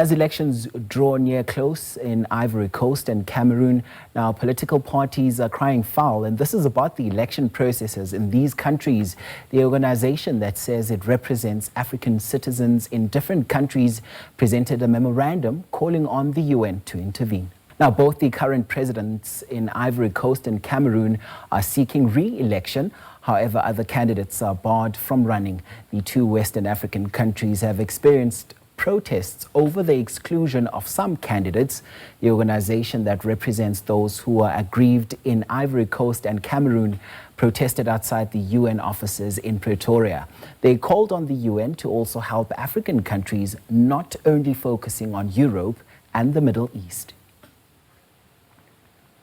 As elections draw near close in Ivory Coast and Cameroon, now political parties are crying foul, and this is about the election processes in these countries. The organization that says it represents African citizens in different countries presented a memorandum calling on the UN to intervene. Now, both the current presidents in Ivory Coast and Cameroon are seeking re-election. However, other candidates are barred from running. The two Western African countries have experienced protests over the exclusion of some candidates. The organization that represents those who are aggrieved in Ivory Coast and Cameroon protested outside the UN offices in Pretoria. They called on the UN to also help African countries, not only focusing on Europe and the Middle East.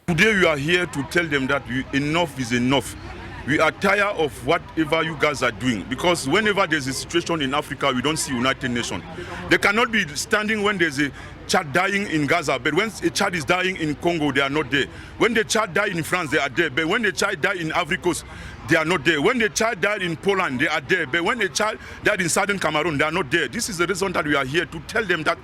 Today we are here to tell them that enough is enough. We are tired of whatever you guys are doing, because whenever there's a situation in Africa, we don't see United Nations. They cannot be standing when there's a child dying in Gaza, but when a child is dying in Congo, they are not there. When the child died in France, they are there, but when the child died in Ivory Coast, they are not there. When the child died in Poland, they are there, but when the child died in southern Cameroon, they are not there. This is the reason that we are here to tell them that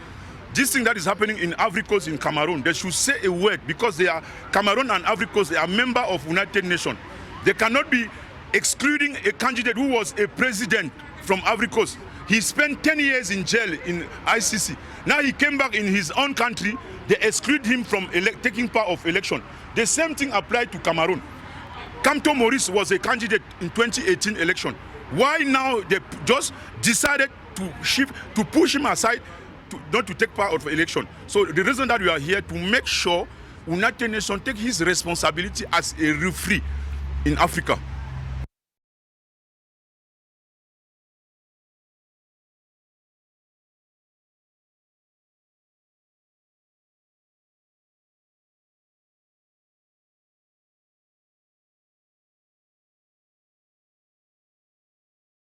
this thing that is happening in Ivory Coast, in Cameroon, they should say a word, because they are Cameroon and Ivory Coast, they are members of United Nations. They cannot be excluding a candidate who was a president from Ivory Coast. He spent 10 years in jail in ICC. Now he came back in his own country. They exclude him from taking part of election. The same thing applied to Cameroon. Kamto Maurice was a candidate in 2018 election. Why now they just decided to push him aside, not to take part of the election? So the reason that we are here to make sure United Nations take his responsibility as a referee in Africa.